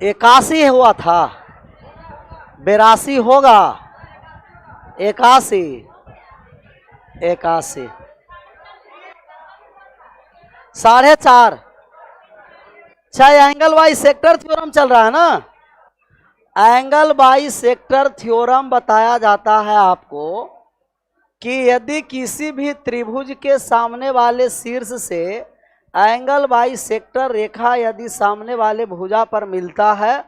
81 हुआ था, 82 होगा, 81, 81, 4.5। अच्छा, एंगल बाई सेक्टर थ्योरम चल रहा है ना। एंगल बाई सेक्टर थ्योरम बताया जाता है आपको कि यदि किसी भी त्रिभुज के सामने वाले शीर्ष से एंगल बाई सेक्टर रेखा यदि सामने वाले भुजा पर मिलता है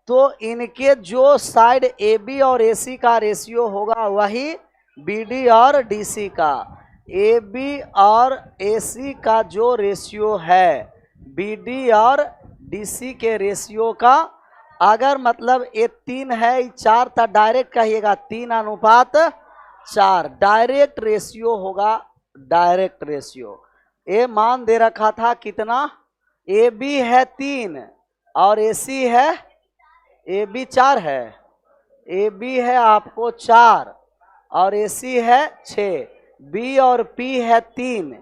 तो इनके जो साइड ए बी और ए सी का रेशियो होगा वही बी डी और डी सी का। ए बी और ए सी का जो रेशियो है बी डी और डी सी के रेशियो का, अगर मतलब ये 3 है 4 था, डायरेक्ट कहिएगा 3:4 डायरेक्ट रेशियो होगा। डायरेक्ट रेशियो ये मान दे रखा था कितना, ए बी है 3 और ए सी है, ए बी 4 है, ए बी है आपको 4 और ए सी है 6, बी और पी है 3,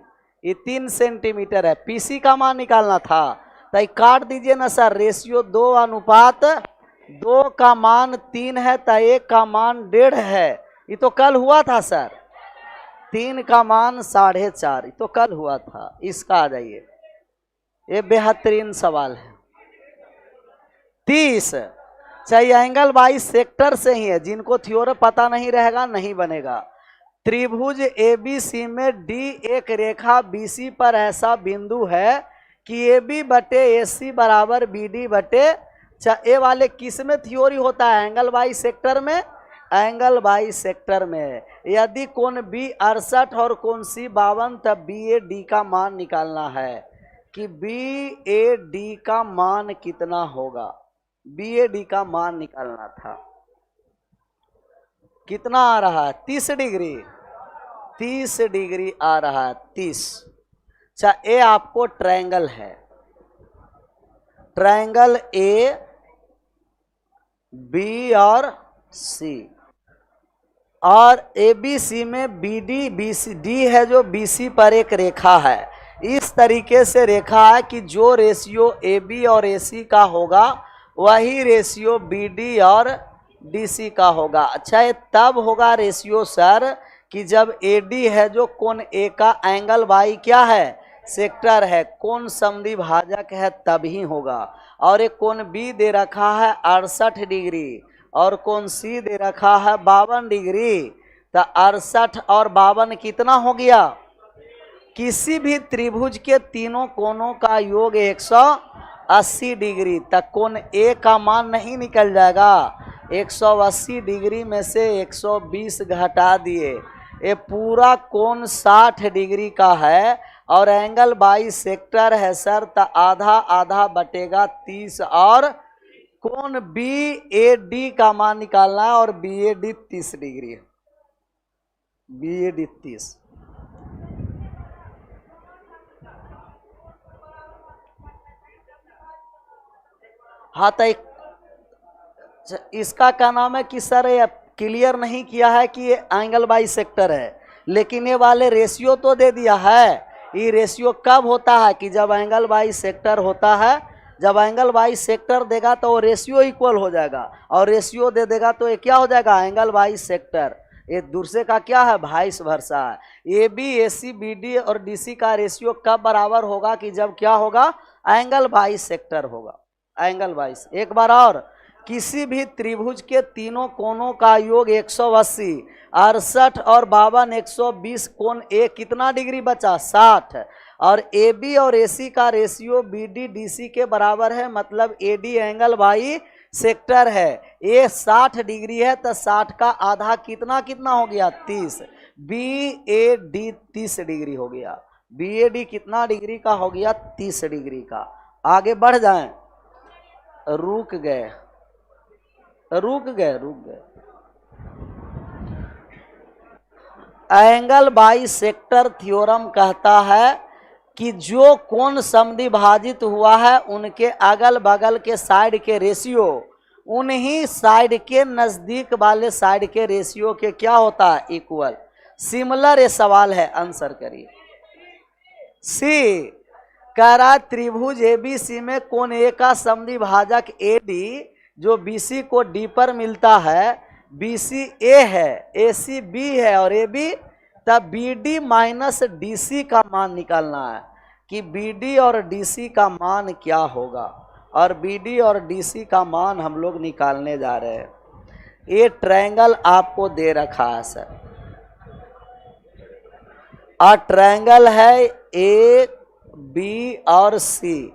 ये 3 सेंटीमीटर है। पी सी का मान निकालना था तो काट दीजिए ना सर, रेशियो 2:2 का मान 3 है तो 1 का मान 1.5 है। ये तो कल हुआ था सर, 3 का मान 4.5, ये तो कल हुआ था। इसका आ जाइए, ये बेहतरीन सवाल है। 30 चाहिए, एंगल बाई सेक्टर से ही है, जिनको थ्योरम पता नहीं रहेगा नहीं बनेगा। त्रिभुज ए बी सी में डी एक रेखा बी सी पर ऐसा बिंदु है कि ए बी बटे ए सी बराबर बी डी बटे, ए वाले किस में थ्योरी होता है, एंगल बाई सेक्टर में। एंगल बाई सेक्टर में यदि कोण बी 68 और कोण सी 52 तब बी ए डी का मान निकालना है कि बी ए डी का मान कितना होगा। बी ए डी का मान निकालना था, कितना आ रहा है, 30 डिग्री, 30 डिग्री आ रहा है, 30। अच्छा, ए आपको ट्रायंगल है, ट्रायंगल ए बी और सी, और ए बी सी में B D B C D है जो बी सी पर एक रेखा है। इस तरीके से रेखा है कि जो रेशियो ए बी और ए सी का होगा वही रेशियो बी डी और डी सी का होगा। अच्छा, ये तब होगा रेशियो सर कि जब ए डी है जो कोण ए का एंगल बाई क्या है, सेक्टर है, कोण समद्विभाजक है, तभी होगा। और एक कोण बी दे रखा है 68 डिग्री और कोण सी दे रखा है 52 डिग्री, तो 68 और 52 कितना हो गया, किसी भी त्रिभुज के तीनों कोणों का योग 180 डिग्री तक। कोण ए का मान नहीं निकल जाएगा, 180 डिग्री में से 120 घटा दिए, ये पूरा कोण 60 डिग्री का है और एंगल बाई सेक्टर है सर, तो आधा आधा बटेगा 30 और कोण बी ए डी का मान निकालना है और बी ए डी 30 डिग्री है, बी ए डी 30। हाँ, तो इसका क्या नाम है कि सर ये क्लियर नहीं किया है कि ये एंगल बाई सेक्टर है, लेकिन ये वाले रेशियो तो दे दिया है। ये रेशियो कब होता है कि जब एंगल बाई सेक्टर होता है, जब एंगल बाई सेक्टर देगा तो वो रेशियो इक्वल हो जाएगा, और रेशियो दे देगा तो ये क्या हो जाएगा, एंगल बाई सेक्टर। एक दूसरे का क्या है, वाइस वर्सा है। A B A C B D और डी सी का रेशियो कब बराबर होगा कि जब क्या होगा, एंगल बाई सेक्टर होगा, एंगल बाईस। एक बार और, किसी भी त्रिभुज के तीनों कोणों का योग 180, 68 और 52 120, कोण ए कितना डिग्री बचा, 60, और ए बी और ए सी का ratio B D D C के बराबर है, मतलब ए डी एंगल बाई सेक्टर है। ए 60 डिग्री है तो 60 का आधा कितना कितना हो गया, 30, बी ए डी 30 डिग्री हो गया। बी ए डी कितना डिग्री का हो गया, 30 डिग्री का। आगे बढ़ जाएं, रुक गए रुक गए रुक गए। एंगल बाई सेक्टर थ्योरम कहता है कि जो कोण समद्विभाजित हुआ है उनके अगल बगल के साइड के रेशियो उन्हीं साइड के नजदीक वाले साइड के रेशियो के क्या होता है, इक्वल। सिमिलर ये सवाल है, आंसर करिए। सी कह रहा है त्रिभुज एबीसी में कोण ए का समद्विभाजक एडी जो बीसी को डी पर मिलता है, बीसी ए है, एसी बी है और ए बी, तब बीडी माइनस डीसी का मान निकालना है कि बीडी और डीसी का मान क्या होगा। और बीडी और डीसी का मान हम लोग निकालने जा रहे हैं। ये ट्रायंगल आपको दे रखा है सर, और ट्रायंगल है ए बी और सी,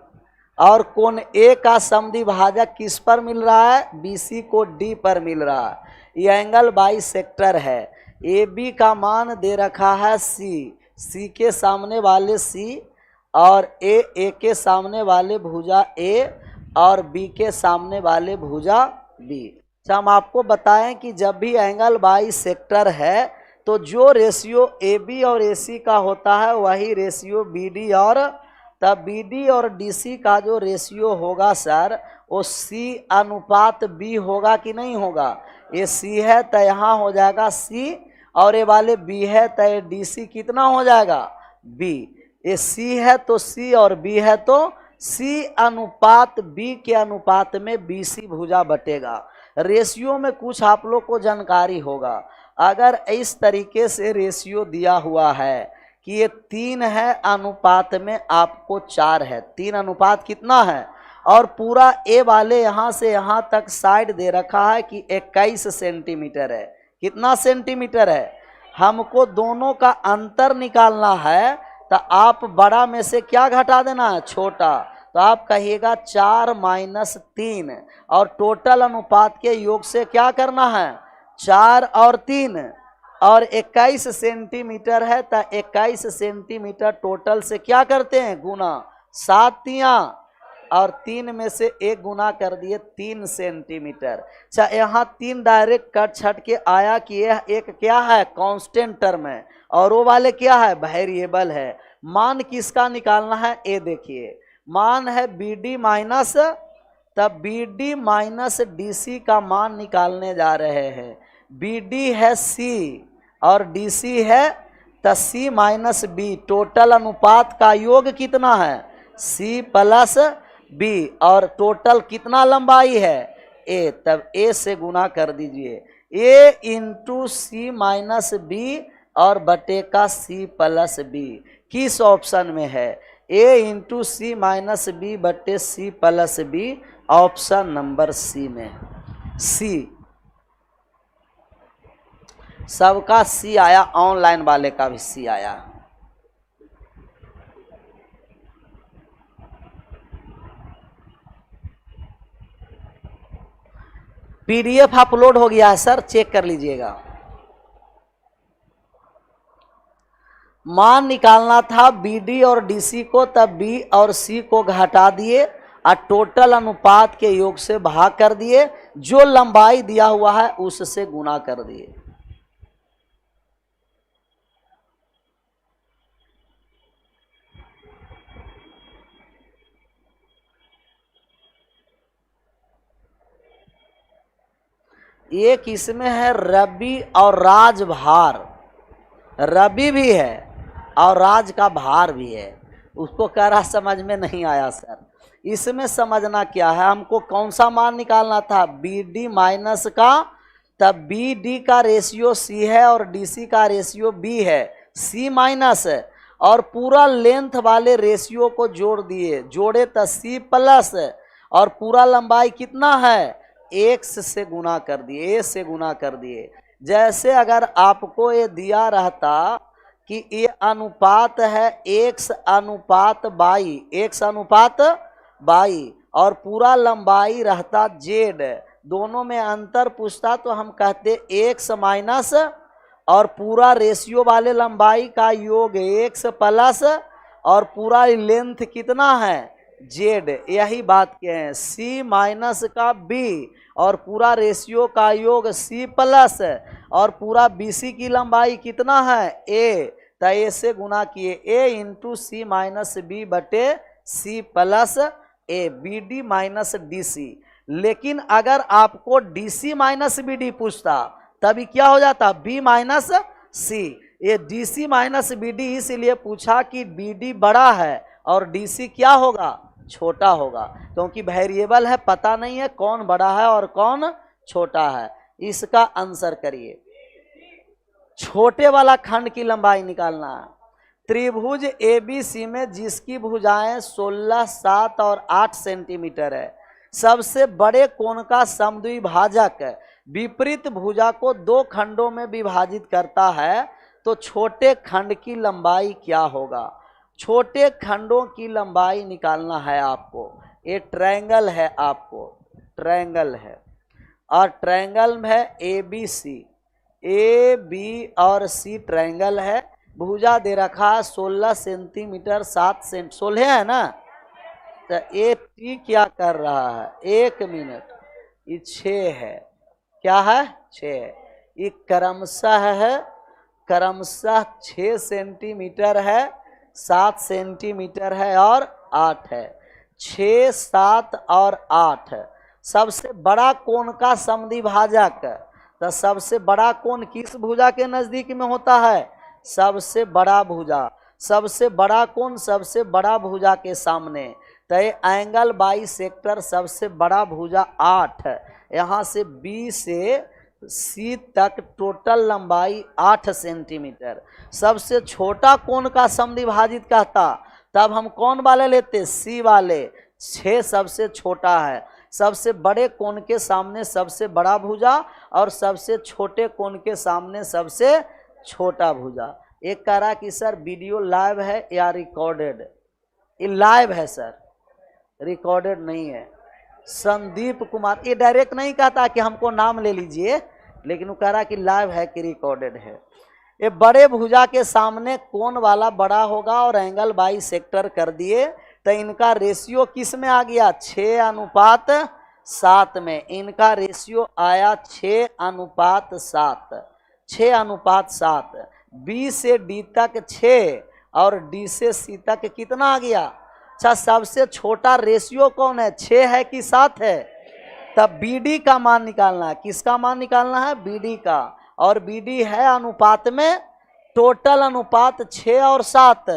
और कोण ए का समद्विभाजक किस पर मिल रहा है, बीसी को डी पर मिल रहा है। ये एंगल बाइसेक्टर है। ए बी का मान दे रखा है सी, सी के सामने वाले सी, और ए के सामने वाले भुजा ए, और बी के सामने वाले भुजा बी। अच्छा, हम आपको बताएं कि जब भी एंगल बाइसेक्टर है तो जो रेशियो ए बी और ए सी का होता है वही रेशियो बी डी, और तब बी डी और डी सी का जो रेशियो होगा सर वो सी अनुपात बी होगा कि नहीं होगा। ये सी है तो यहाँ हो जाएगा सी, और ये वाले बी है तो ये डी सी कितना हो जाएगा, बी। ये सी है तो सी और बी है तो सी अनुपात बी के अनुपात में बी सी भुजा बटेगा। रेशियो में कुछ आप लोग को जानकारी होगा। अगर इस तरीके से रेशियो दिया हुआ है कि ये 3 है अनुपात में आपको 4 है, 3 अनुपात कितना है, और पूरा ए वाले यहाँ से यहाँ तक साइड दे रखा है कि 21 सेंटीमीटर है। कितना सेंटीमीटर है, हमको दोनों का अंतर निकालना है, तो आप बड़ा में से क्या घटा देना है, छोटा। तो आप कहिएगा 4 माइनस 3, और टोटल अनुपात के योग से क्या करना है, 4 और 3, और 21 सेंटीमीटर है तो 21 सेंटीमीटर टोटल से क्या करते हैं, गुना। 7 तिया और 3 में से 1 गुना कर दिए 3 सेंटीमीटर। अच्छा, यहाँ 3 डायरेक्ट कट छट के आया कि यह एक क्या है, कांस्टेंट टर्म है, और वो वाले क्या है, वेरिएबल है। मान किसका निकालना है, ए देखिए मान है बी डी माइनस, तब B D minus D C का मान निकालने जा रहे हैं। बी डी है सी और डी सी है तो सी माइनस बी, टोटल अनुपात का योग कितना है, सी प्लस बी, और टोटल कितना लंबाई है, ए, तब ए से गुना कर दीजिए, A into C minus B और बटे का सी प्लस बी। किस ऑप्शन में है, A into C minus B बटे C plus B, option number C में। सी सबका सी आया, ऑनलाइन वाले का भी सी आया। पीडीएफ अपलोड हो गया है सर, चेक कर लीजिएगा। मान निकालना था बीडी और डीसी को, तब बी और सी को घटा दिए और टोटल अनुपात के योग से भाग कर दिए, जो लंबाई दिया हुआ है उससे गुना कर दिए। एक इसमें है रवि और राजभार, रवि भी है और राज का भार भी है। उसको कह रहा समझ में नहीं आया सर। इसमें समझना क्या है, हमको कौन सा मान निकालना था, बी डी माइनस का, तब बी डी का रेशियो सी है और डी सी का रेशियो बी है, सी माइनस है, और पूरा लेंथ वाले रेशियो को जोड़ दिए, जोड़े तो सी प्लस, और पूरा लंबाई कितना है, एक्स से गुना कर दिए, ए से गुना कर दिए। जैसे अगर आपको ये दिया रहता कि ये अनुपात है एक्स अनुपात बाई, एक्स अनुपात बाई, और पूरा लंबाई रहता जेड, दोनों में अंतर पूछता तो हम कहते एक्स माइनस और पूरा रेशियो वाले लंबाई का योग एक्स प्लस और पूरा लेंथ कितना है जेड, यही बात के हैं। सी माइनस का बी और पूरा रेशियो का योग सी प्लस और पूरा बीसी की लंबाई कितना है ए, तो ए से गुना किए, A into C minus B बटे C plus A, B D minus D C. लेकिन अगर आपको D C minus B D पूछता तभी क्या हो जाता, बी माइनस सी। ये D C minus B D इसलिए पूछा कि बी डी बड़ा है और डीसी क्या होगा, छोटा होगा, क्योंकि वेरिएबल है, पता नहीं है कौन बड़ा है और कौन छोटा है। इसका आंसर करिए। छोटे वाला खंड की लंबाई निकालना है। त्रिभुज एबीसी में जिसकी भुजाएं 16, 7 और 8 सेंटीमीटर है, सबसे बड़े कोण का समद्विभाजक विपरीत भुजा को दो खंडों में विभाजित करता है, तो छोटे खंड की लंबाई क्या होगा। छोटे खंडों की लंबाई निकालना है आपको। ये ट्रायंगल है, आपको ट्रायंगल है, और ट्रायंगल में है A B C, A B और सी ट्रायंगल है। भुजा दे रखा 16 सेंटीमीटर 7 सेंट 16 है ना, तो ए टी क्या कर रहा है, 1 मिनट, ये 6 है, क्या है 6 है। ये क्रमशः 6 सेंटीमीटर है, 7 सेंटीमीटर है और 8 है। 6, 7 और 8 सबसे बड़ा कोण का समद्विभाजक। तो सबसे बड़ा कोण किस भुजा के नजदीक में होता है, सबसे बड़ा भुजा। सबसे बड़ा कोण सबसे बड़ा भुजा के सामने, तो एंगल बाइसेक्टर सबसे बड़ा भुजा 8, यहाँ से बी से सी तक टोटल लंबाई 8 सेंटीमीटर। सबसे छोटा कोण का समद्विभाजित कहता, तब हम कौन वाले लेते, सी वाले। 6 सबसे छोटा है, सबसे बड़े कोण के सामने सबसे बड़ा भुजा और सबसे छोटे कोण के सामने सबसे छोटा भुजा। एक कह रहा कि सर वीडियो लाइव है या रिकॉर्डेड, ये लाइव है सर, रिकॉर्डेड नहीं है। संदीप कुमार, ये डायरेक्ट नहीं कहता कि हमको नाम ले लीजिए, लेकिन वो कह रहा कि लाइव है कि रिकॉर्डेड है। ये बड़े भुजा के सामने कोण वाला बड़ा होगा और एंगल बाइसेक्टर कर दिए, तो इनका रेशियो किस में आ गया, 6:7 में। इनका रेशियो आया 6:7, 6:7। बी से डी तक 6 और डी से सी तक कितना आ गया। अच्छा, सबसे छोटा रेशियो कौन है, 6 है कि 7 है, तब बी डी का मान निकालना है। किसका मान निकालना है, बी डी का, और बी डी है अनुपात में, टोटल अनुपात 6 और 7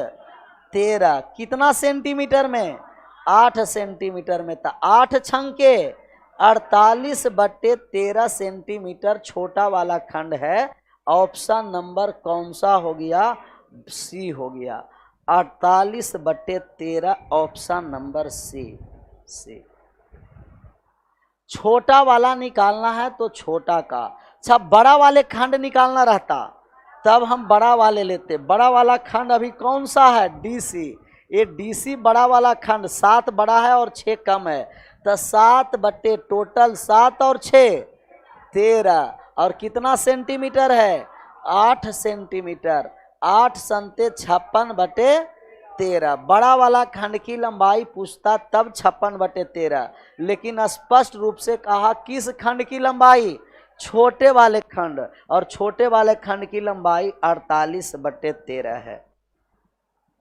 13, कितना सेंटीमीटर में, 8 सेंटीमीटर में। तो 8 छंके 48/13 सेंटीमीटर छोटा वाला खंड है। ऑप्शन नंबर कौन सा हो गया, सी हो गया, 48/13, ऑप्शन नंबर सी। छोटा वाला निकालना है तो छोटा का। अच्छा, बड़ा वाले खंड निकालना रहता तब हम बड़ा वाले लेते। बड़ा वाला खंड अभी कौन सा है, डीसी। ये डीसी बड़ा वाला खंड, 7 बड़ा है और 6 कम है, तो 7 बटे टोटल 7 और 6 13, और कितना सेंटीमीटर है, 8 सेंटीमीटर। 8 संते 56/13। बड़ा वाला खंड की लंबाई पूछता तब 56/13, लेकिन स्पष्ट रूप से कहा किस खंड की लंबाई, छोटे वाले खंड, और छोटे वाले खंड की लंबाई 48/13 है।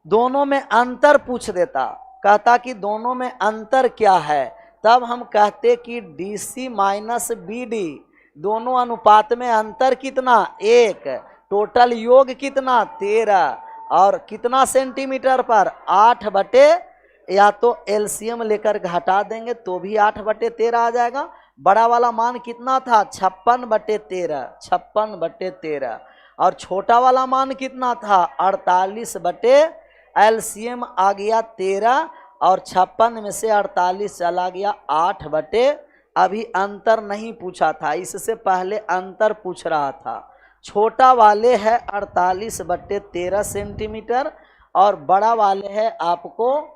दोनों में अंतर पूछ देता, कहता कि दोनों में अंतर क्या है, तब हम कहते कि डीसी माइनस बीडी, दोनों अनुपात में अंतर कितना, 1, टोटल योग कितना 13, और कितना सेंटीमीटर पर, 8 या तो एलसीएम लेकर घटा देंगे तो भी 8/13 आ जाएगा। बड़ा वाला मान कितना था, 56/13, 56/13, और छोटा वाला मान कितना था, 48 एलसीएम आ गया 13, और 56 में से 48 चला गया 8। अभी अंतर नहीं पूछा था, इससे पहले अंतर पूछ रहा था। छोटा वाले है 48/13 सेंटीमीटर, और बड़ा वाले है आपको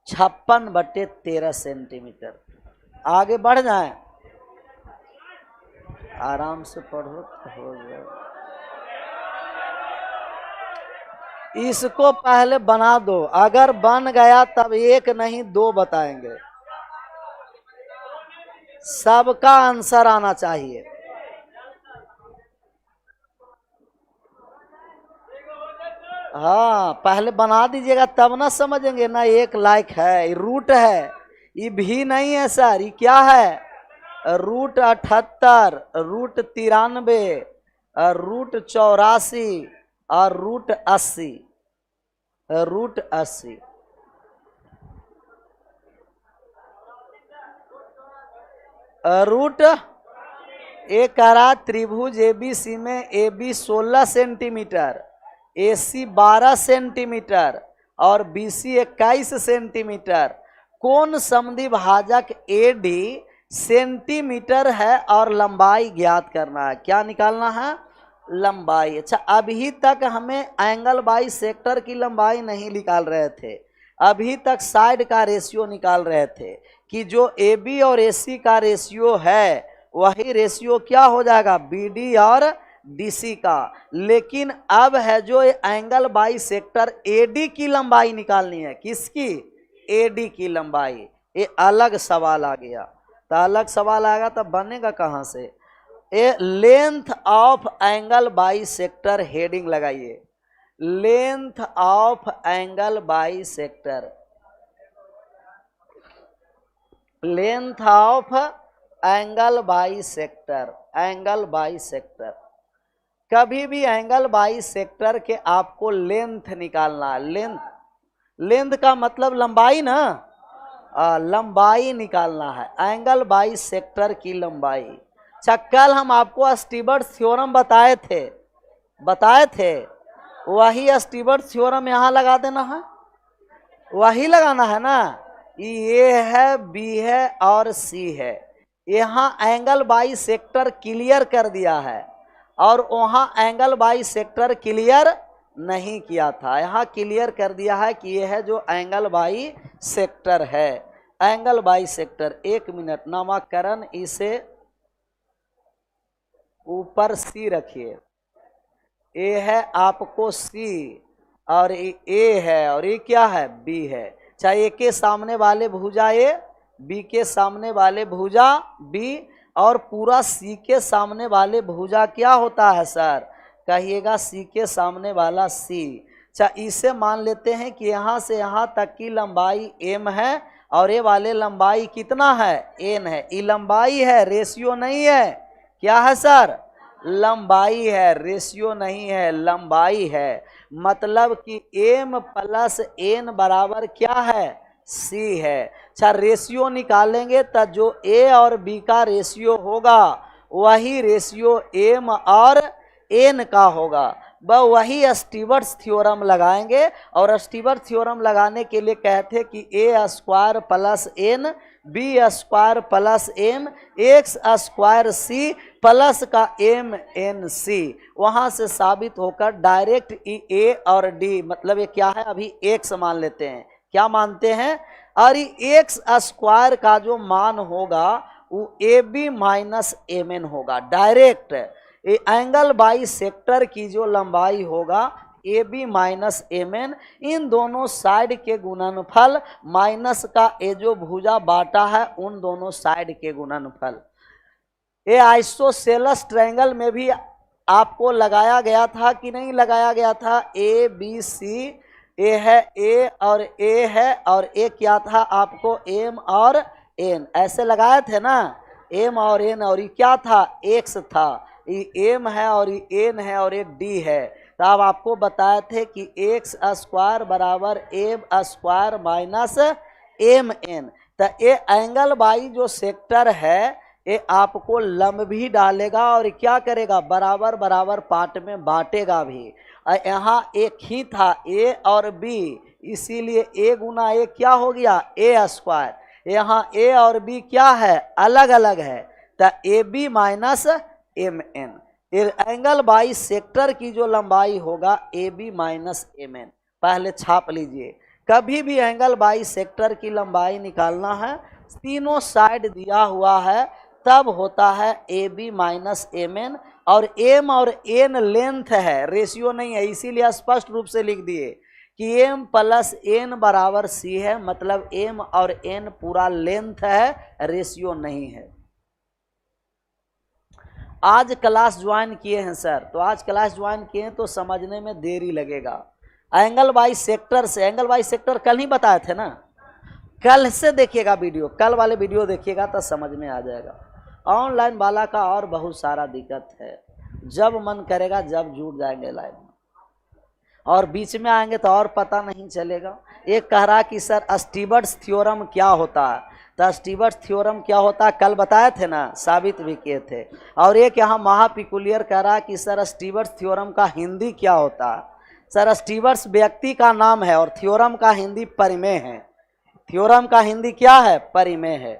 56/13 सेंटीमीटर। आगे बढ़ जाए, आराम से पढ़ो तो हो जाए। इसको पहले बना दो, अगर बन गया तब 1 नहीं 2 बताएंगे। सबका आंसर आना चाहिए। हाँ, पहले बना दीजिएगा तब ना समझेंगे ना। 1 लाइक है, रूट है, ये भी नहीं है सर, ये क्या है, √78, √93, √84 और √80, √80। रूट ए कह रहा त्रिभुज एबीसी में AB 16 सेंटीमीटर, AC 12 सेंटीमीटर और BC 21 सेंटीमीटर। कोण समद्विभाजक AD सेंटीमीटर है और लंबाई ज्ञात करना है। क्या निकालना है? लंबाई। अच्छा, अभी तक हमें एंगल बाई सेक्टर की लंबाई नहीं निकाल रहे थे, अभी तक साइड का रेशियो निकाल रहे थे कि जो AB और AC का रेशियो है वही रेशियो क्या हो जाएगा BD और DC का। लेकिन अब है जो एंगल बाई सेक्टर AD की लंबाई निकालनी है। किसकी? AD की लंबाई। ये अलग सवाल आ गया, तो अलग सवाल आएगा तब बनेगा कहाँ से? A length of angle by sector, heading लगाइए, length of angle by sector, length of angle by sector, angle by sector. कभी भी एंगल बाई सेक्टर के आपको लेंथ निकालना है। लेंथ, लेंथ का मतलब लंबाई ना, लंबाई निकालना है, एंगल बाई सेक्टर की लंबाई। अच्छा, कल हम आपको स्टीवर्ट्स थ्योरम बताए थे, वही स्टीवर्ट्स थ्योरम यहाँ लगा देना है, वही लगाना है ना। ये है, बी है और सी है। यहाँ एंगल बाई सेक्टर क्लियर कर दिया है और वहाँ एंगल बाई सेक्टर क्लियर नहीं किया था, यहाँ क्लियर कर दिया है कि यह है जो एंगल बाई सेक्टर है, एंगल बाई सेक्टर। एक मिनट, नामकरण इसे ऊपर सी रखिए, ए है आपको सी और ए है और ये क्या है? बी है। चाहे ए के सामने वाले भुजा ए, बी के सामने वाले भुजा बी और पूरा सी के सामने वाले भुजा क्या होता है सर? कहिएगा सी के सामने वाला सी। अच्छा, इसे मान लेते हैं कि यहाँ से यहाँ तक की लंबाई m है और ये वाले लंबाई कितना है? n है। ये लंबाई है, रेशियो नहीं है। क्या है सर? लंबाई है, रेशियो नहीं है, लंबाई है। मतलब कि m प्लस n बराबर क्या है? c है। अच्छा, रेशियो निकालेंगे तो जो a और b का रेशियो होगा वही रेशियो m और n का होगा। वही स्टीवर्ट्स थ्योरम लगाएंगे और स्टीवर्ट्स थ्योरम लगाने के लिए कहते कि a square plus n, B square plus m, X square c plus का m n c, वहाँ से साबित होकर डायरेक्ट a और d, मतलब ये क्या है? अभी x मान लेते हैं। क्या मानते हैं? और ये एक्स स्क्वायर का जो मान होगा वो A B minus M N होगा। डायरेक्ट एंगल बाई सेक्टर की जो लंबाई होगा A B minus M N, इन दोनों साइड के गुणनफल माइनस का ए जो भुजा बाटा है उन दोनों साइड के गुणनफल। ये आइसोसेलेस ट्रायंगल में भी आपको लगाया गया था कि नहीं लगाया गया था? ए बी सी, ए है ए और ए है और ए क्या था आपको? एम और एन, ऐसे लगाए थे ना, एम और एन, और ये क्या था? एक्स था, ये एम है और ये एन है और ये डी है। तो अब आपको बताए थे कि एक्स स्क्वायर बराबर M square minus M N. तो ये एंगल बाई जो सेक्टर है ये आपको लंब भी डालेगा और क्या करेगा? बराबर बराबर पार्ट में बांटेगा भी। यहाँ एक ही था ए और बी, इसीलिए ए गुना ए क्या हो गया? ए स्क्वायर। यहाँ ए और बी क्या है? अलग अलग है, तो A B minus M N. Angle by sector की जो लंबाई होगा A B minus M N, पहले छाप लीजिए। कभी भी एंगल बाई सेक्टर की लंबाई निकालना है, तीनों साइड दिया हुआ है, तब होता है A B minus M N. और एम और एन लेंथ है, रेशियो नहीं है, इसीलिए स्पष्ट रूप से लिख दिए कि एम प्लस एन बराबर सी है, मतलब एम और एन पूरा लेंथ है, रेशियो नहीं है। आज क्लास ज्वाइन किए हैं सर, तो आज क्लास ज्वाइन किए हैं तो समझने में देरी लगेगा। एंगल बाई सेक्टर से, एंगल बाई सेक्टर कल ही बताए थे ना, कल से देखिएगा वीडियो, कल वाले वीडियो देखिएगा तो समझ में आ जाएगा। ऑनलाइन वाला का और बहुत सारा दिक्कत है, जब मन करेगा जब जुड़ जाएंगे लाइव में, और बीच में आएंगे तो और पता नहीं चलेगा। एक कह रहा कि सर स्टीवर्ट्स थ्योरम क्या होता है, तो स्टीवर्स थ्योरम क्या होता है कल बताए थे ना, साबित भी किए थे। और एक यहाँ महापिकुलियर कह रहा है कि सर स्टीवर्स थ्योरम का हिंदी क्या होता है। सर स्टीवर्स व्यक्ति का नाम है और थ्योरम का हिंदी परिमेय है। थ्योरम का हिंदी क्या है, परिमेय है,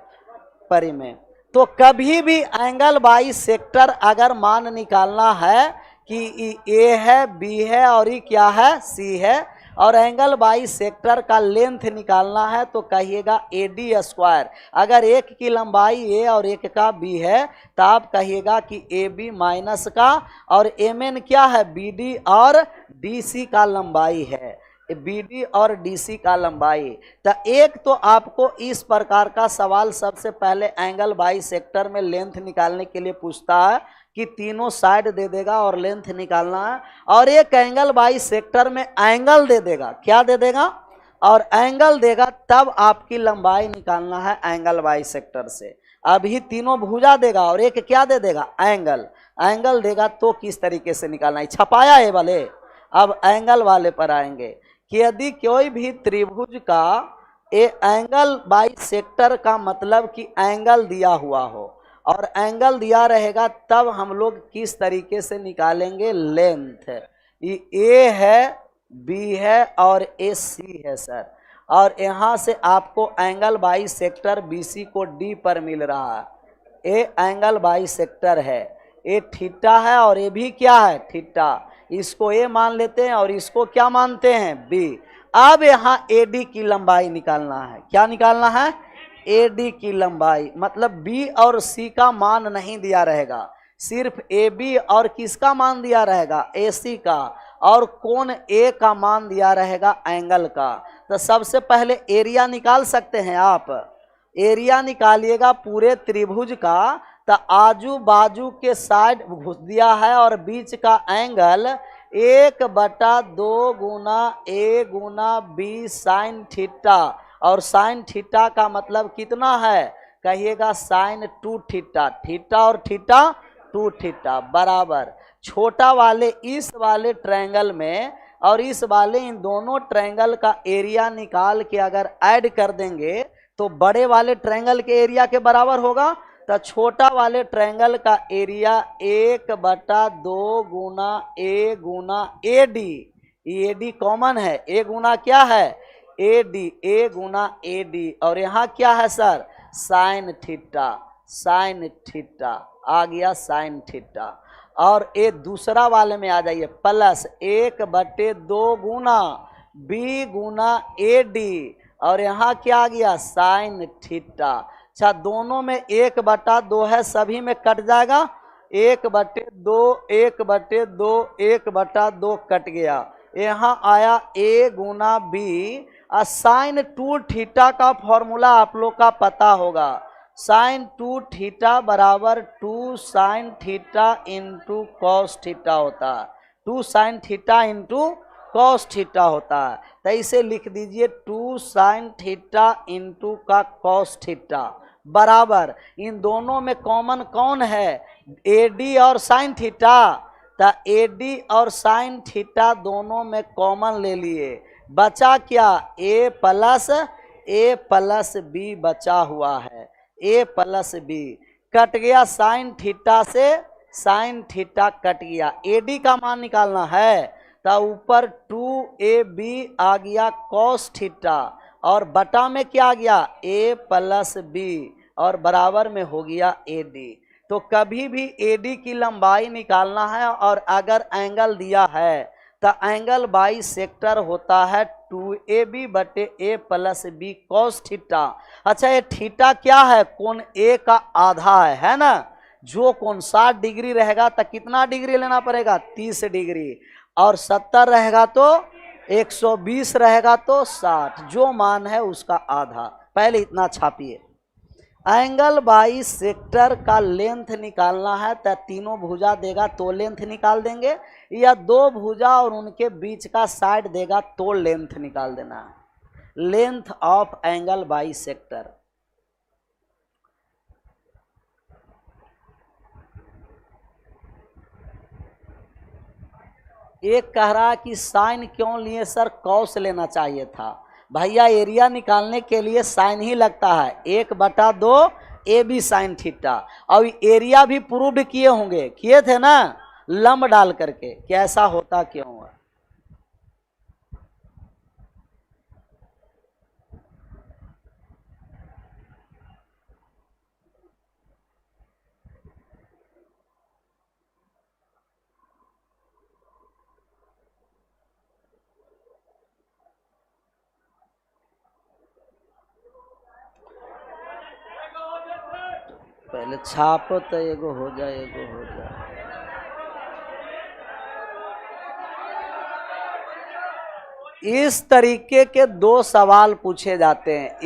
परिमेय। तो कभी भी एंगल बाई सेक्टर अगर मान निकालना है कि ए है, बी है और ये क्या है, सी है, और एंगल बाई सेक्टर का लेंथ निकालना है तो कहिएगा ए डी स्क्वायर। अगर एक की लंबाई ए और एक का बी है तो आप कहिएगा कि ए बी माइनस का, और एम एन क्या है, बी डी और डी सी का लंबाई है, बी डी और डी सी का लंबाई। तो एक तो आपको इस प्रकार का सवाल सबसे पहले एंगल बाई सेक्टर में लेंथ निकालने के लिए पूछता है कि तीनों साइड दे देगा और लेंथ निकालना है, और एक एंगल बाई सेक्टर में एंगल दे देगा, क्या दे देगा, और एंगल देगा, तब आपकी लंबाई निकालना है एंगल बाई सेक्टर से। अभी तीनों भुजा देगा और एक क्या दे देगा, एंगल, एंगल देगा तो किस तरीके से निकालना है, छपाया है वाले। अब एंगल वाले पर आएंगे कि यदि कोई भी त्रिभुज का एंगल बाई सेक्टर का मतलब कि एंगल दिया हुआ हो और एंगल दिया रहेगा, तब हम लोग किस तरीके से निकालेंगे, लेंथ। ये ए है, बी है और ए सी है सर, और यहाँ से आपको angle by sector B C को डी पर मिल रहा है। ए एंगल बाई सेक्टर है, ए थीटा है और ए भी क्या है, थीटा। इसको ए मान लेते हैं और इसको क्या मानते हैं, बी। अब यहाँ ए डी की लंबाई निकालना है, क्या निकालना है, ए डी की लंबाई। मतलब बी और सी का मान नहीं दिया रहेगा, सिर्फ ए बी और किसका मान दिया रहेगा, ए सी का, और कोण ए का मान दिया रहेगा एंगल का। तो सबसे पहले एरिया निकाल सकते हैं आप, एरिया निकालिएगा पूरे त्रिभुज का। तो आजू बाजू के साइड घुस दिया है और बीच का एंगल 1/2 गुना ए गुना बी साइन थीटा, और साइन थीटा का मतलब कितना है, कहिएगा साइन 2 थीटा, थीटा और थीटा 2 थीटा बराबर। छोटा वाले इस वाले ट्रायंगल में और इस वाले, इन दोनों ट्रायंगल का एरिया निकाल के अगर ऐड कर देंगे तो बड़े वाले ट्रायंगल के एरिया के बराबर होगा। तो छोटा वाले ट्रायंगल का area 1/2 Guna A D, A D common है, ए गुना क्या है, A D, A Guna A D, और यहाँ क्या है sir, sine theta, sine theta आ गया, साइन थीटा। और ए दूसरा वाले में आ जाइए, प्लस 1/2 गुना बी गुना ए डी, और यहाँ क्या आ गया, साइन थीटा। अच्छा, दोनों में 1/2 है, सभी में कट जाएगा, 1/2 1/2 1/2 कट गया। यहाँ आया ए गुना बी। साइन 2 थीटा का फॉर्मूला आप लोग का पता होगा, साइन 2 थीटा बराबर 2 sine theta into cos theta होता है, 2 sine theta into cos theta होता है। तो इसे लिख दीजिए 2 साइन थीटा इंटू का कॉस थीटा बराबर, इन दोनों में कॉमन कौन है, ए डी और साइन थीटा। तो ए डी और साइन थीटा दोनों में कॉमन ले लिए, बचा क्या, ए प्लस बी बचा हुआ है, ए प्लस बी कट गया, साइन थीटा से साइन थीटा कट गया। ए डी का मान निकालना है तो ऊपर 2ab आ गया कॉस थीटा, और बटा में क्या आ गया, a प्लस बी, और बराबर में हो गया ए डी। तो कभी भी ए डी की लंबाई निकालना है और अगर एंगल दिया है तो एंगल बाई सेक्टर होता है 2ab बटे a plus B cos theta. अच्छा, ये थीटा क्या है, कोण ए का आधा है ना। जो कोण 60 डिग्री रहेगा तो कितना डिग्री लेना पड़ेगा, 30 डिग्री, और 70 रहेगा तो 120 रहेगा तो 60, जो मान है उसका आधा। पहले इतना छापिए, एंगल बाई सेक्टर का लेंथ निकालना है तो तीनों भुजा देगा तो लेंथ निकाल देंगे, या 2 भुजा और उनके बीच का साइड देगा तो लेंथ निकाल देना है। Length of angle by sector, एक कह रहा है कि साइन क्यों लिए सर, कॉस लेना चाहिए था। भैया एरिया निकालने के लिए साइन ही लगता है, 1/2 AB साइन थीटा। और एरिया भी प्रूव्ड किए होंगे, किए थे ना, लंब डाल करके, कैसा होता क्यों हुआ। पहले छापो तो एगो हो जाए, एगो हो जाए। इस तरीके के 2 सवाल पूछे जाते हैं।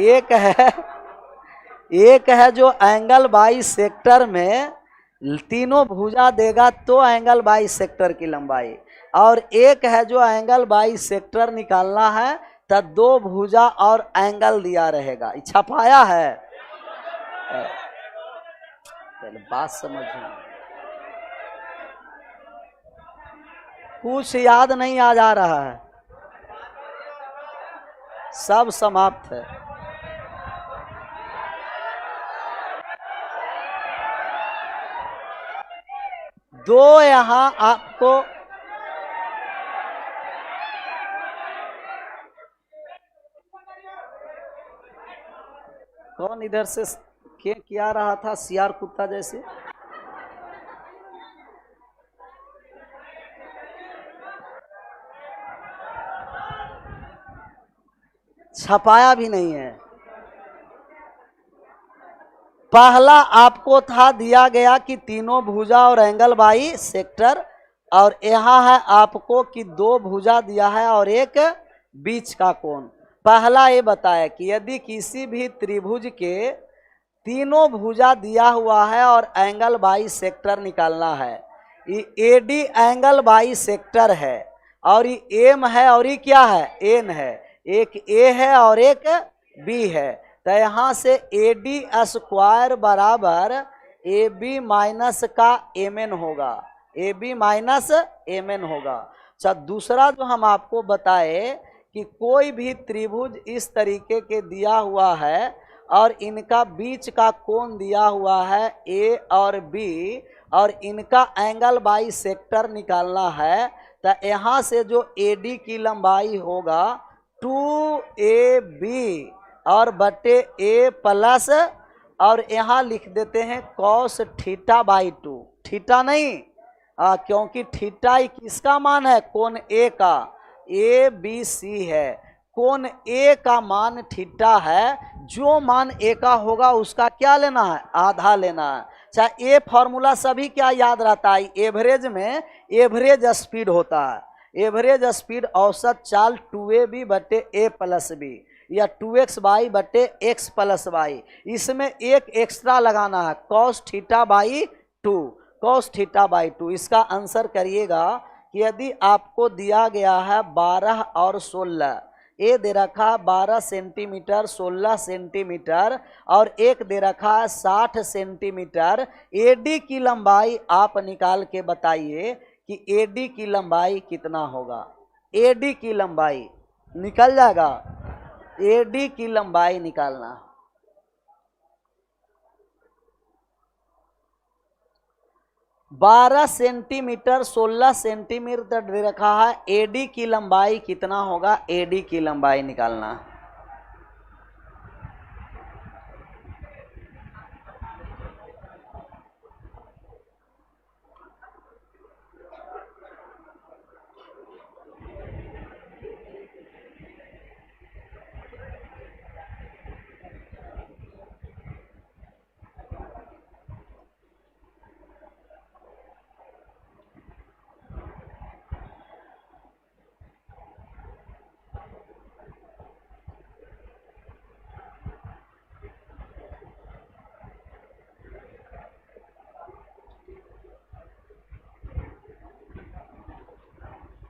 एक है जो एंगल बाई सेक्टर में तीनों भुजा देगा तो एंगल बाई सेक्टर की लंबाई, और एक है जो एंगल बाई सेक्टर निकालना है तो 2 भुजा और एंगल दिया रहेगा। छपाया है, पहले बात समझो। कुछ याद नहीं आ जा रहा है, सब समाप्त है। दो यहां आपको कौन इधर से क्या रहा था, सियार कुत्ता जैसे। छपाया भी नहीं है। पहला आपको था दिया गया कि तीनों भुजा और एंगल बाई सेक्टर, और यहाँ है आपको कि 2 भुजा दिया है और एक बीच का कोण। पहला ये बताया कि यदि किसी भी त्रिभुज के तीनों भुजा दिया हुआ है और एंगल बाई सेक्टर निकालना है, ये AD एंगल बाई सेक्टर है, और ये एम है, और ये क्या है, एन है। एक ए है और एक बी है, तो यहाँ से AD स्क्वायर बराबर AB माइनस का MN होगा, AB माइनस MN होगा। अच्छा, दूसरा जो हम आपको बताए कि कोई भी त्रिभुज इस तरीके के दिया हुआ है और इनका बीच का कोण दिया हुआ है A और B, और इनका एंगल बाई सेक्टर निकालना है, तो यहाँ से जो AD की लंबाई होगा 2AB और बटे A प्लस, और यहाँ लिख देते हैं cos θ/2। थीटा नहीं, क्योंकि थीटा किसका मान है, कोण A का, ABC है, कोण A का मान थीटा है। जो मान A का होगा उसका क्या लेना है, आधा लेना है। चाहे ये फॉर्मूला सभी क्या याद रहता है, एवरेज में एवरेज स्पीड होता है। एवरेज स्पीड औसत चाल 2AB बटे A प्लस B, या 2x बाई बटे x प्लस वाई। इसमें एक एक्स्ट्रा लगाना है, cos θ/2, cos θ/2। इसका आंसर करिएगा कि यदि आपको दिया गया है 12 और 16, ए दे रखा 12 सेंटीमीटर 16 सेंटीमीटर, और एक दे रखा है 60 सेंटीमीटर। AD की लंबाई आप निकाल के बताइए कि AD की लंबाई कितना होगा। AD की लंबाई निकल जाएगा, AD की लंबाई निकालना। बारह सेंटीमीटर 16 सेंटीमीटर दे रखा है, AD की लंबाई कितना होगा, AD की लंबाई निकालना।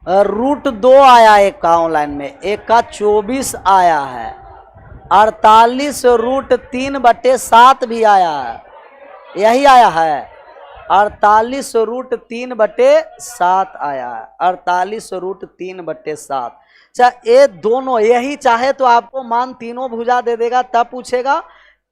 √2 आया एक का ऑनलाइन में, एक का 24 आया है, 48 √3/7 भी आया है, यही आया है। 48 √3/7 आया है, 48 √3/7। चाहे ये दोनों यही चाहे तो आपको मान तीनों भुजा दे देगा, तब पूछेगा।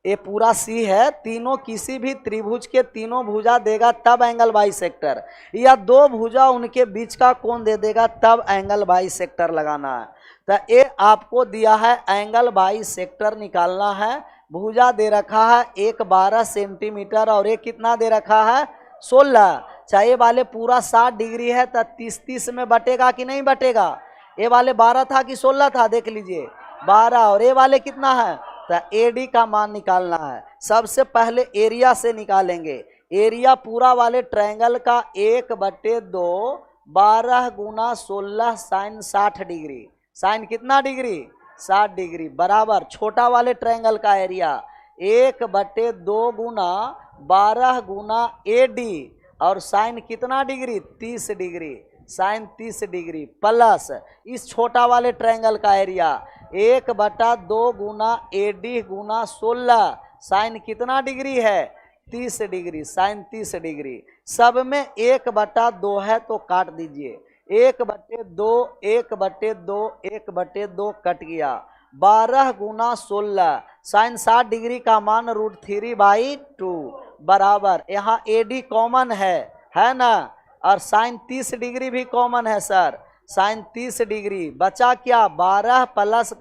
ये पूरा सी है, तीनों किसी भी त्रिभुज के तीनों भुजा देगा तब एंगल बाइसेक्टर, या दो भुजा उनके बीच का कोण दे देगा तब एंगल बाइसेक्टर लगाना है। तो ये आपको दिया है एंगल बाइसेक्टर निकालना है। भुजा दे रखा है एक 12 सेंटीमीटर और एक कितना दे रखा है 16। चाहे वाले पूरा 60 डिग्री है तो 30-30 में बटेगा कि नहीं बटेगा। ये वाले 12 था कि 16 था, देख लीजिए 12, और ये वाले कितना है, तो एडी का मान निकालना है। सबसे पहले एरिया से निकालेंगे। एरिया पूरा वाले ट्रायंगल का 1/2 12 गुना 16 साइन 60 डिग्री। साइन कितना डिग्री 60 डिग्री बराबर छोटा वाले ट्रायंगल का एरिया 1/2 गुना 12 गुना एडी और साइन कितना degree 30 degree, sine 30 degree plus इस छोटा वाले ट्रायंगल का एरिया 1/2 गुना एडी गुना 16 साइन कितना डिग्री है 30 डिग्री, साइन 30 डिग्री। सब में 1/2 है तो काट दीजिए, 1/2 1/2 1/2 कट गया। 12 गुना 16 साइन 60 डिग्री का मान √3/2 बराबर, यहाँ एडी कॉमन है ना, और साइन 30 डिग्री भी कॉमन है सर, साइन 30 डिग्री। बचा क्या 12 प्लस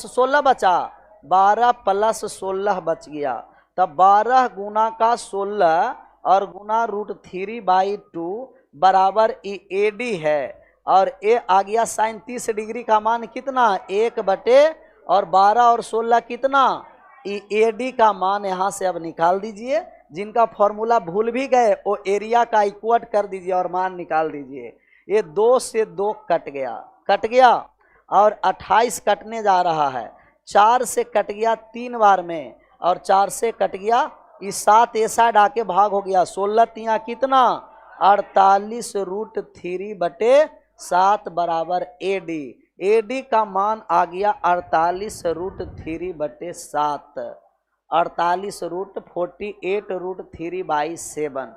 16 बचा, 12 प्लस 16 बच गया। तब 12 गुना का 16 और गुना √3/2 बराबर एडी है, और ए आ गया साइन 30 डिग्री का मान कितना 1/, और 12 और 16 कितना एडी का मान यहाँ से अब निकाल दीजिए। जिनका फॉर्मूला भूल भी गए वो एरिया का इक्वट कर दीजिए और मान निकाल दीजिए। ये 2 से 2 कट गया और 28 कटने जा रहा है। 4 से कट गया 3 बार में और 4 से कट गया, इस 7 ए साइड आके भाग हो गया, 16 तिया कितना 48 √3/7 बराबर एडी। एडी का मान आ गया 48 √3/7, 48 √48√3/7।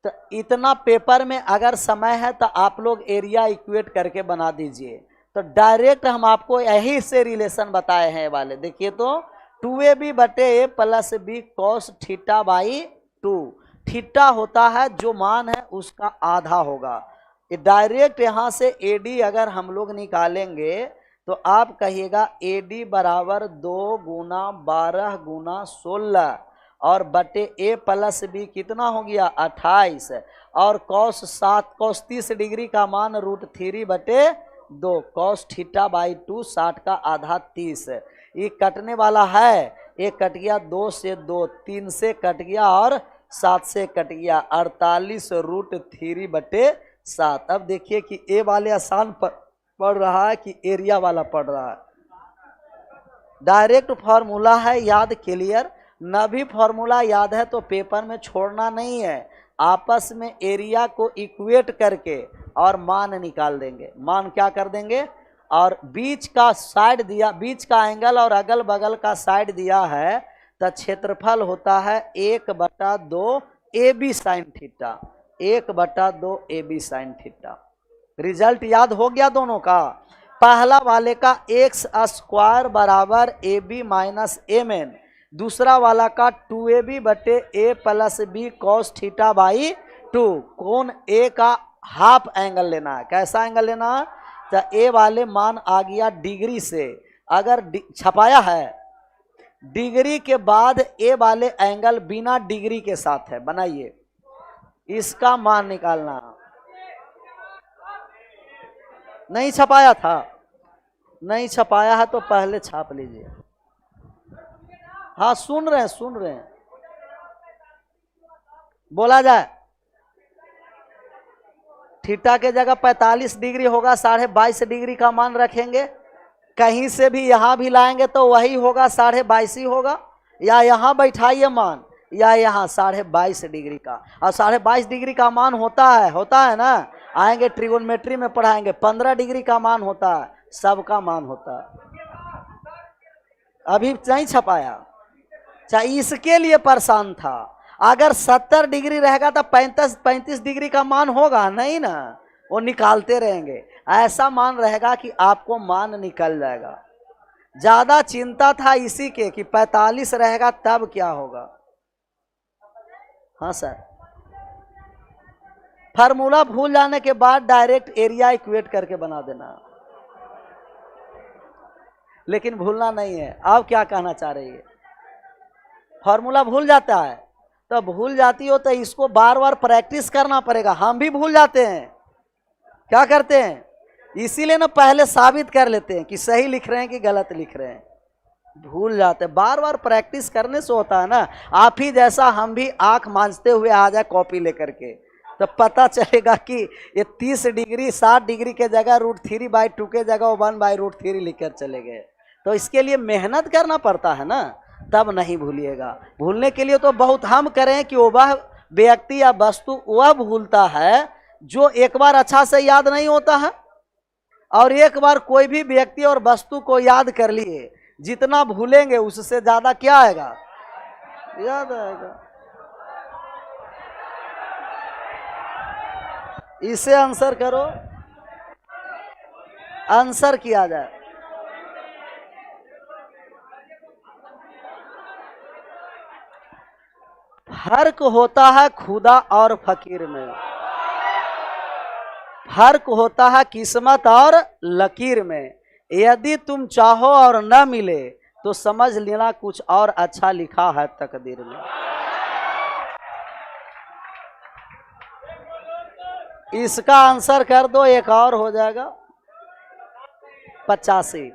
तो इतना पेपर में अगर समय है तो आप लोग एरिया इक्वेट करके बना दीजिए। तो डायरेक्ट हम आपको यही से रिलेशन बताए हैं वाले, देखिए तो 2ab/a + b cos θ/2। थीटा होता है जो मान है उसका आधा होगा। डायरेक्ट यहाँ से एडी अगर हम लोग निकालेंगे तो आप कहिएगा एडी बराबर 2 गुना 12 गुना 16 और बटे a + b कितना हो गया 28, और cos 30 डिग्री का मान √3/2 cos θ/2 60 का आधा 30। ये कटने वाला है, ये कट गया 2 से 2, 3 से कट गया और 7 से कट गया, 48 √3/7। अब देखिए कि ए वाले आसान पढ़ रहा है कि एरिया वाला पढ़ रहा है। डायरेक्ट फॉर्मूला है याद, क्लियर। न भी फॉर्मूला याद है तो पेपर में छोड़ना नहीं है, आपस में एरिया को इक्वेट करके और मान निकाल देंगे। मान क्या कर देंगे, और बीच का साइड दिया, बीच का एंगल और अगल बगल का साइड दिया है, तो क्षेत्रफल होता है 1/2 AB sin theta, 1/2 AB sin theta. Result याद हो गया दोनों का। पहला वाले का x² बराबर AB - AN, दूसरा वाला का 2ab/a + b cos θ/2। कोण A का हाफ एंगल लेना है। कैसा एंगल लेना है, तो ए वाले मान आ गया डिग्री से, अगर छपाया है डिग्री के बाद ए वाले एंगल बिना डिग्री के साथ है, बनाइए, इसका मान निकालना। नहीं छपाया था, नहीं छपाया है तो पहले छाप लीजिए। हाँ सुन रहे हैं, बोला जाए। थीटा के जगह 45 डिग्री होगा, 22.5 डिग्री का मान रखेंगे। कहीं से भी यहाँ भी लाएंगे तो वही होगा, 22.5 ही होगा, या यहाँ बैठाइए मान, या यहाँ 22.5 डिग्री का। और 22.5 डिग्री का मान होता है ना, आएंगे ट्रिगोनोमेट्री में पढ़ाएंगे, 15 डिग्री का मान होता है, सबका मान होता है। अभी नहीं छपाया, चाहे इसके लिए परेशान था। अगर 70 डिग्री रहेगा तो 35 डिग्री का मान होगा नहीं ना, वो निकालते रहेंगे। ऐसा मान रहेगा कि आपको मान निकल जाएगा। ज्यादा चिंता था इसी के कि 45 रहेगा तब क्या होगा। हाँ सर, फार्मूला भूल जाने के बाद डायरेक्ट एरिया इक्वेट करके बना देना, लेकिन भूलना नहीं है। आप क्या कहना चाह रही है? फार्मूला भूल जाता है तो भूल जाती हो तो इसको बार बार प्रैक्टिस करना पड़ेगा। हम भी भूल जाते हैं, क्या करते हैं, इसीलिए ना पहले साबित कर लेते हैं कि सही लिख रहे हैं कि गलत लिख रहे हैं। भूल जाते हैं, बार बार प्रैक्टिस करने से होता है ना। आप ही जैसा हम भी आंख मांझते हुए आ जाए कॉपी लेकर के, तो पता चलेगा कि ये 30 डिग्री 60 डिग्री के जगह √3/2 के जगह 1/√3 लिखकर चले गए। तो इसके लिए मेहनत करना पड़ता है ना, तब नहीं भूलिएगा। भूलने के लिए तो बहुत हम करें कि वह व्यक्ति या वस्तु वह भूलता है जो एक बार अच्छा से याद नहीं होता है, और एक बार कोई भी व्यक्ति और वस्तु को याद कर लिए, जितना भूलेंगे उससे ज्यादा क्या आएगा, याद आएगा। इसे आंसर करो, आंसर किया जाए। फर्क होता है खुदा और फकीर में, फर्क होता है किस्मत और लकीर में। यदि तुम चाहो और न मिले तो समझ लेना कुछ और अच्छा लिखा है तकदीर में। इसका आंसर कर दो, एक और हो जाएगा 85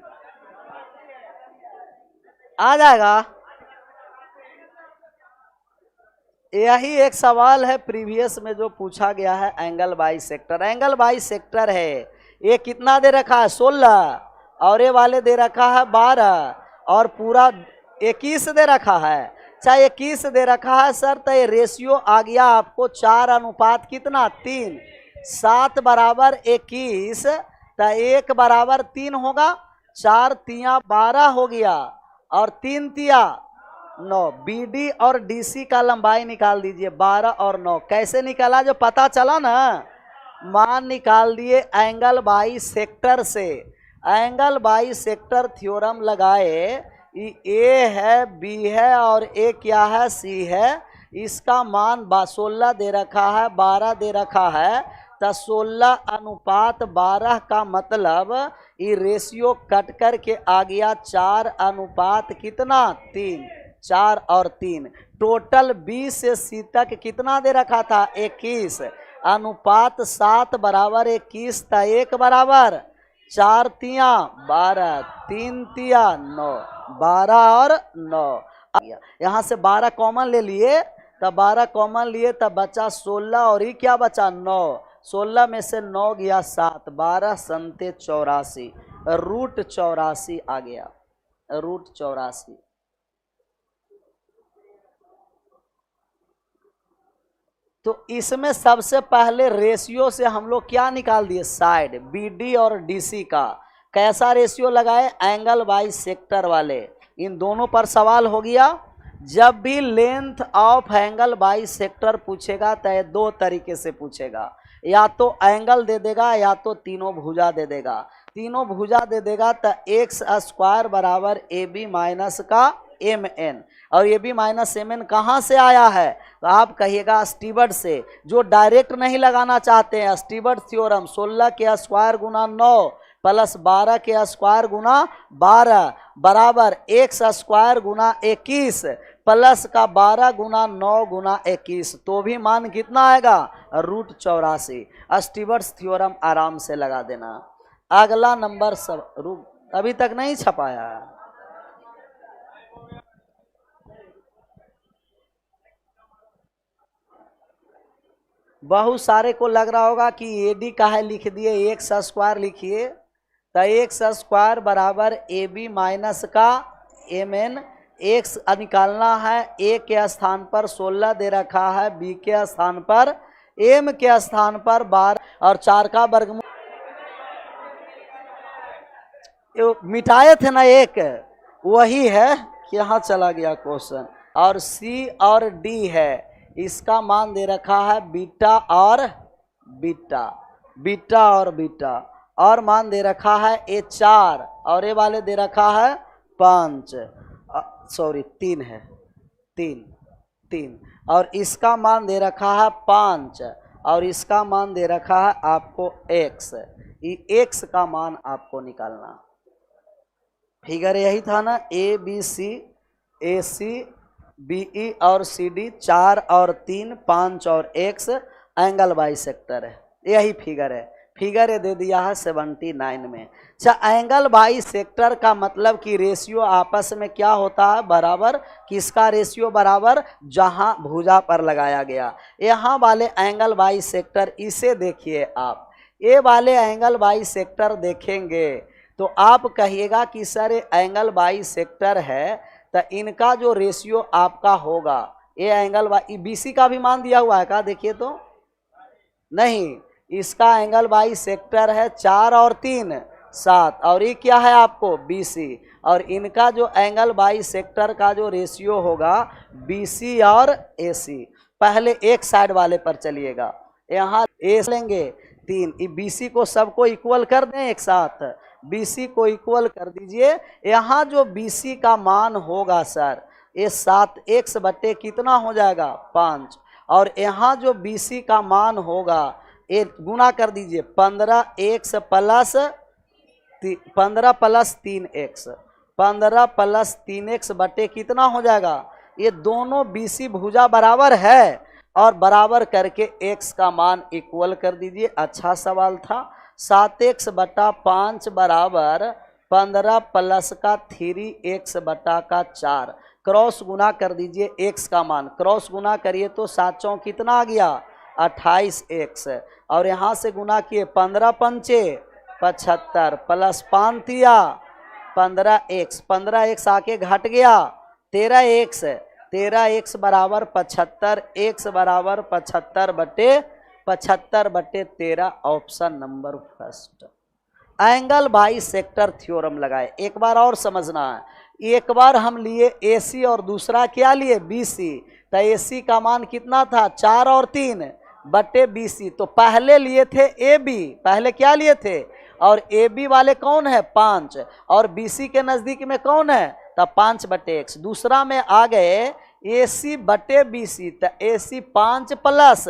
आ जाएगा। यही एक सवाल है प्रीवियस में जो पूछा गया है, angle by sector. Angle by सेक्टर है, ये कितना दे रखा है 16, और ये वाले दे रखा है 12, और पूरा 21 दे रखा है। चाहे 21 दे रखा है सर, तो ये रेशियो आ गया आपको 4 अनुपात कितना 3। 7 बराबर 21, तो 1 बराबर 3 होगा। 4 तिया 12 हो गया, और 3 तिया 9। BD और DC का लंबाई निकाल दीजिए, 12 और 9। कैसे निकाला, जो पता चला ना, मान निकाल दिए एंगल बाई सेक्टर से। एंगल बाई सेक्टर थ्योरम लगाए, A है, B है और A क्या है, C है। इसका मान 16 दे रखा है, 12 दे रखा है, तो 16 अनुपात 12 का मतलब ये रेशियो कट कर के आ गया 4 अनुपात कितना 3। 4 और 3 टोटल B से C तक कितना दे रखा था 21, अनुपात 7 बराबर 21, तो 1 बराबर 4 तिया 12, 3 तिया 9, 12 और 9। यहाँ से 12 कॉमन ले लिए, तब 12 कॉमन लिए तब बचा 16, और ये क्या बचा 9। 16 में से 9 गया 7, 12 संते 84, √84 आ गया, √84। तो इसमें सबसे पहले रेशियो से हम लोग क्या निकाल दिए, साइड BD और DC का। कैसा रेशियो लगाए, एंगल बाई सेक्टर वाले। इन दोनों पर सवाल हो गया। जब भी length of angle by sector पूछेगा तो ये 2 तरीके से पूछेगा, या तो एंगल दे देगा या तो तीनों भुजा दे देगा। तीनों भुजा दे देगा तो x² बराबर AB माइनस का MN, और AB माइनस MN कहाँ से आया है, तो आप कहिएगा स्टीवर्ट से। जो डायरेक्ट नहीं लगाना चाहते हैं, स्टीवर्ट थ्योरम 16 के स्क्वायर गुना 9 प्लस 12 के स्क्वायर गुना 12 बराबर x² गुना 21 प्लस का 12 गुना 9 गुना 21, तो भी मान कितना आएगा √84। स्टीवर्ट्स थ्योरम आराम से लगा देना। अगला नंबर सब अभी तक नहीं छपाया। बहुत सारे को लग रहा होगा कि AD का है, लिख दिए x² लिखिए, तो x² बराबर AB माइनस का MN। x निकालना है, A के स्थान पर 16 दे रखा है, B के स्थान पर, M के स्थान पर 12 और 4 का वर्गमूल मिटाए थे ना एक, वही है कि यहाँ चला गया क्वेश्चन। और C और D है, इसका मान दे रखा है बीटा और बीटा। बीटा और बीटा, और मान दे रखा है ए 4 और ए वाले दे रखा है 5, सॉरी 3 है, 3 और इसका मान दे रखा है 5 और इसका मान दे रखा है आपको x। ये x का मान आपको निकालना। फिगर यही था ना, ए बी सी, ए सी बी ई और सी डी, 4 और 3, 5 और x, एंगल बाइसेक्टर है, यही फिगर है। फिगर ये दे दिया है 79 में। अच्छा, एंगल बाइसेक्टर का मतलब कि रेशियो आपस में क्या होता है, बराबर। किसका रेशियो बराबर, जहां भुजा पर लगाया गया। यहाँ वाले एंगल बाइसेक्टर, इसे देखिए आप, ये वाले एंगल बाइसेक्टर देखेंगे तो आप कहिएगा कि सर ये एंगल बाइसेक्टर है, तो इनका जो रेशियो आपका होगा, ये एंगल बी सी का भी मान दिया हुआ है का, देखिए तो नहीं, इसका एंगल बाइसेक्टर है 4 और 3 7, और ये क्या है आपको बी सी, और इनका जो एंगल बाइसेक्टर का जो रेशियो होगा बी सी और ए सी। पहले एक साइड वाले पर चलिएगा, यहाँ ए लेंगे 3, बी सी को सबको इक्वल कर दें एक साथ, बी सी को इक्वल कर दीजिए। यहाँ जो बी सी का मान होगा सर, ये 7x बटे कितना हो जाएगा 5, और यहाँ जो बी सी का मान होगा, ये गुना कर दीजिए 15x plus 15 plus 3x, 15 plus 3x बटे कितना हो जाएगा, ये दोनों बी सी भुजा बराबर है, और बराबर करके x का मान इक्वल कर दीजिए। अच्छा सवाल था। 7x बटा 5 बराबर 15 प्लस का 3x बटा का 4, क्रॉस गुना कर दीजिए x का मान, क्रॉस गुना करिए तो 7 चौक कितना आ गया 28x, और यहाँ से गुना किए 15 पंचे 75 प्लस 5 तिया 15x, 15x आके घट गया 13x, 13x बराबर 75, x बराबर 75 बटे 13, option number first. Angle bisector theorem लगाए। एक बार और समझना है, एक बार हम लिए AC और दूसरा क्या लिए BC, तो AC का मान कितना था 4 और 3 बटे BC, तो पहले लिए थे AB, पहले क्या लिए थे, और AB वाले कौन है 5, और BC के नज़दीक में कौन है, तो 5 बटे x। दूसरा में आ गए AC बटे BC, तो AC 5 प्लस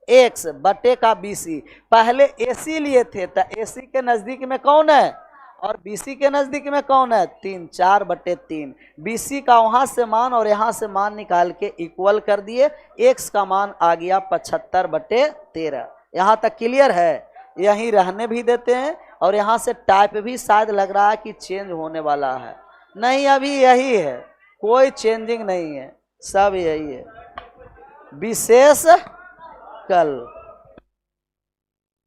x बटे का BC, पहले AC लिए थे तो AC के नज़दीक में कौन है, और BC के नज़दीक में कौन है 3, 4 बटे 3, BC का वहाँ से मान और यहाँ से मान निकाल के इक्वल कर दिए, x का मान आ गया 75 बटे 13। यहाँ तक क्लियर है, यहीं रहने भी देते हैं, और यहाँ से टाइप भी शायद लग रहा है कि चेंज होने वाला है, नहीं अभी यही है, कोई चेंजिंग नहीं है, सब यही है। विशेष कल।